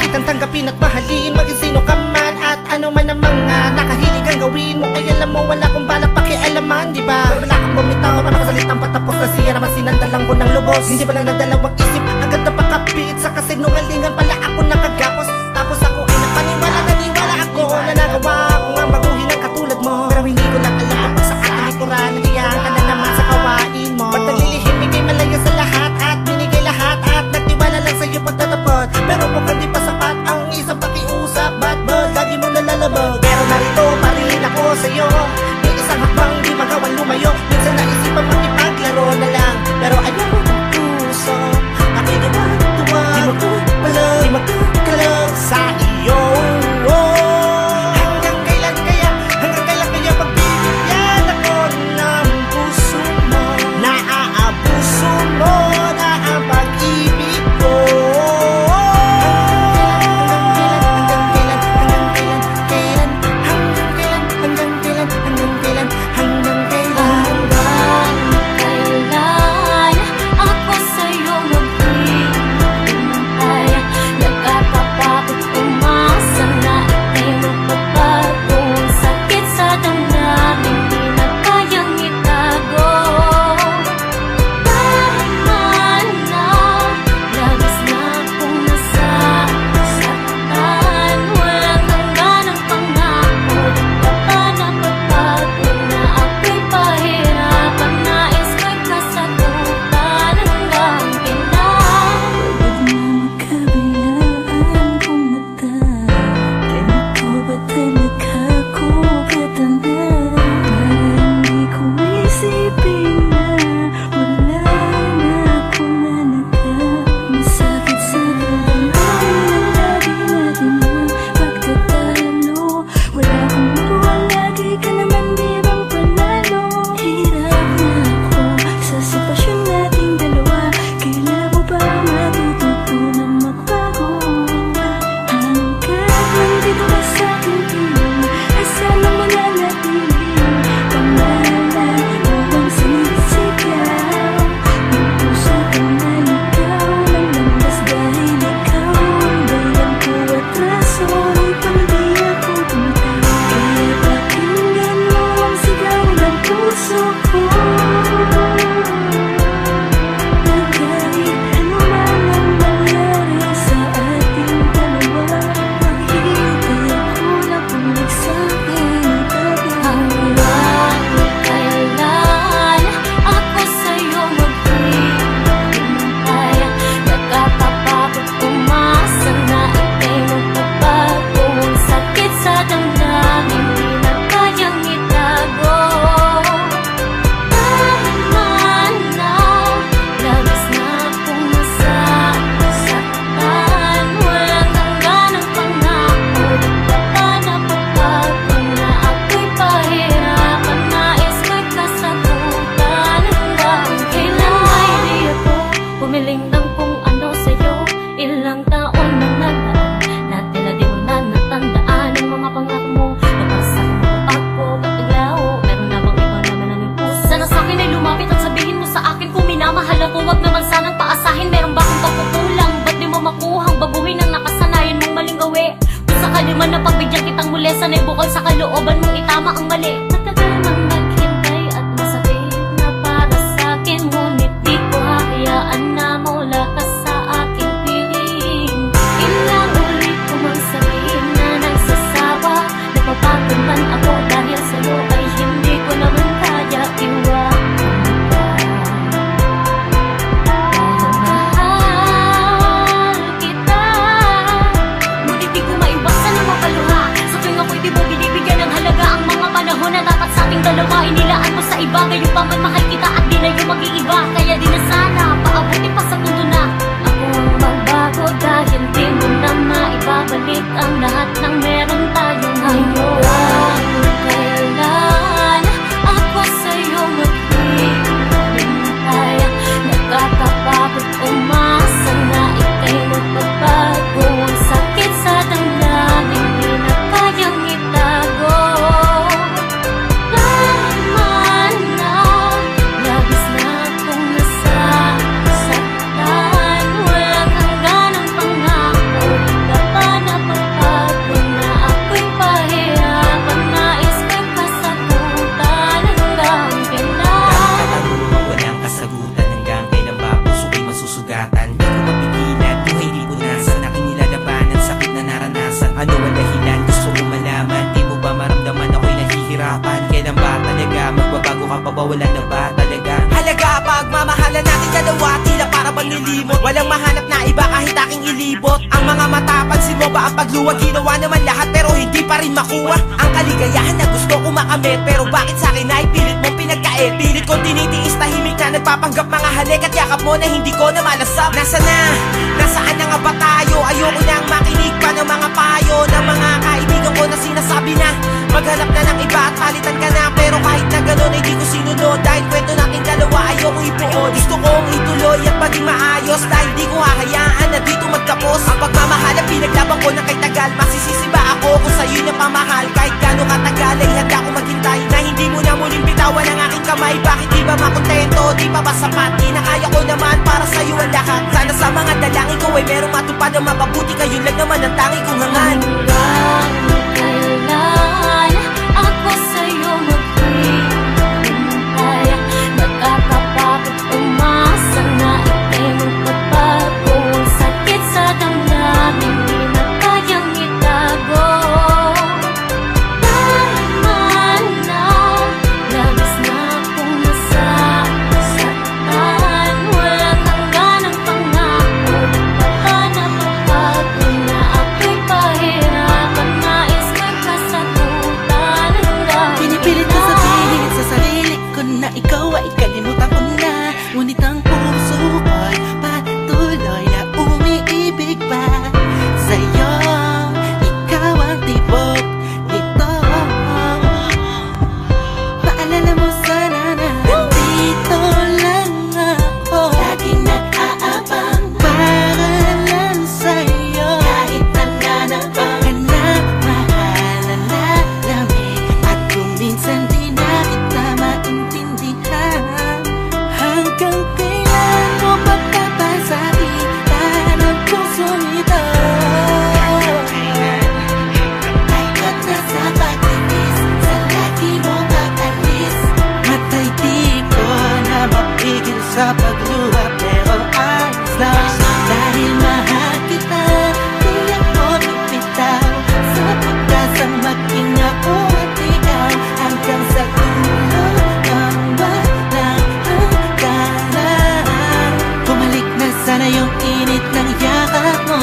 kitang tanggapin at mahalin, maging sino ka man at ano man ang mga nakahilig ang gawin mo. Ay alam mo wala kong balak pakialaman, diba? Pero wala kang bumitaw, ano kasalitang patapos na siya naman sinandalang ko ng lubos. Hindi ba lang nagdalawang isip, agad na pakapit sa kasinungalingan pala ako nakagapos. Tapos ako ay napaniwala, naniwala ako na nagawa ko nga baguhin ang katulad mo. Pero hindi ko lang alam kung sa ating likuran, nandiyan ka na naman sa kawain mo. Ba't naglilihim, ikay malaya sa lahat at binigay lahat at nagtiwala lang sa'yo pagtatapot. Pero mukhang di pa sapat ang isang pakiusap, ba't ba lagi mo nalalabag? Pero narito pa rin ako sa'yo, may isang hakbang di magawang lumayo. Minsan naisipan makipaglaro na lang, pero ayaw mo ng puso. Ako'y gumagawa, di magkapalag, di magkakalag sa iyo. Hanggang kailan kaya pagbibigyan ako ng puso mo? Naaabuso mo na ang pag-ibig ko. Man na pagbigyan kitang muli, sana'y bukal sa kalooban mong itama ang mali. Matagal nang naghintay at masakit na para sa'kin, ngunit di ko hahayaan na mawala ka sa aking piling. Ilang ulit ko mang sabihin na nagsasawa, napapagod man ako dahil sa'yo ay hindi ko naman kaya iwanan ka. Dahil mahal kita, ngunit di ko maiwasan ang mapaluha. Sa tuwing ako'y di mo binibigyan ng halaga ang mga panahon na dapat sa ating dalawa. Inilaan mo sa iba, ngayon pa man mahal kita at di na yung mag-iiba. Kaya di na sana paabutin pa sa mundo na ako ang magbago, dahil di mo na maibabalik ang lahat ng meron tayong ngayon. Kailan ako sa'yo maghihintay, nagkakapagod umasa na ika'y magbabago. Ang sakit sa damdamin, di na kayang itago. Laman na, labis na akong nasasaktan. Walang hanggan ang pangako, di ka pa mapapawala na ba talaga? Halaga pagmamahalan natin dalawa, tila para bang nilimot. Walang mahanap na iba kahit aking ilibot. Ang mga mata, pansin mo ba ang pagluwag? Ginawa naman lahat pero hindi pa rin makuha ang kaligayahan na gusto ko makamit. Pero bakit sa akin ay pilit mong pinagkait? Pilit kong tinitiis, tahimik na nagpapanggap mga halik at yakap mo na hindi ko na malasap. Nasaan na nga ba tayo? Ayoko nang makinig pa ng mga payo ng mga kaibigan ko na sinasabi na maghanap na ng iba at palitan ka na. Pero kahit na gano'n ay di ko sinunod, dahil kwento natin dalawa ayoko ipuod. Gusto kong ituloy at maging maayos, dahil di ko hahayaan na dito magtapos ang pagmamahal na pinaglaban ko na kay tagal. Masisisi ba ako kung sa'yo na pamahal? Kahit gano'ng katagal ay handa ko maghintay na hindi mo na muling bitawan ang aking kamay. Bakit di ba makontento? Di pa ba sapat? Kinakaya ko naman para sa'yo ang lahat. Sana sa mga dalangin ko ay merong matupad na mapabuti. Kayo lang naman ang tangi kong hangan. Kailan ako sa'yo maghihintay? Nakakapagod umasa na ika'y magpapago. Ang sakit sa damdamin, di na kayang itago. Tama na, labis na akong nasasaktan. Walang hangganang pangako, baka napapago na ako'y pahirapan. Nais ko'y kasagutan hanggang Pinipilit ko sabihin sa sarili ko na ikaw ay kalimutan ko na. Ngunit ang puso ko'y patuloy na umiibig pa sa'yo. Ikaw ang tibok nito. Paalala mo sana na nandito lang ako, laging nag-aabang para lang sa'yo. Kahit nananabang ka na, mahal na lalamig. At kung minsan di na kita maintindihan, hanggang kailan mo pagkapasakitan ang pusong ito? At nasa pagtitis, sa lagi mo pag-alis, matay di ko na mapigil sa pagluha. Pero ayos lang, dahil mahal kita, di ako bibitaw sa pagkasang maging ako at ikaw, hanggang sa dulo ng walang hangganan. Bumalik na sana yung init ng yakap mo.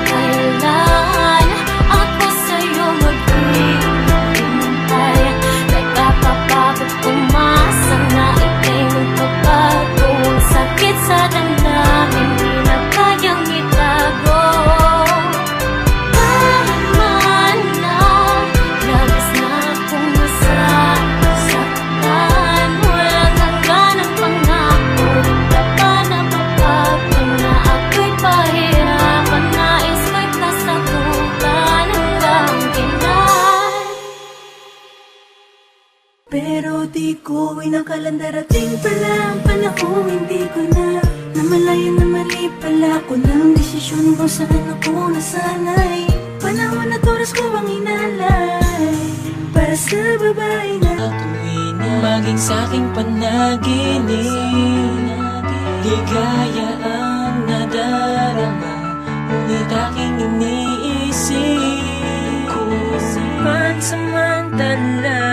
kailan ako sa'yo maghihintay? Nakakapagod umasa na ika'y magpapago. Ang sakit sa damdamin, di na kayang itago. Tama na, labis na akong nasasaktan. Walang hangganang pangako, baka napapago na ako'y pahirapan. Nais ko'y kasagutan hanggang kailan. Pero di ko inakalang darating pala ang panahon, hindi ko na namalayan na mali pala ko ng desisyon kung saan ako nasanay. Panahon at oras ko ang inalay para sa babae na Tuwing maging sa'king panaginip, ligaya ang nadarama, ngunit aking iniisip kung pansamantala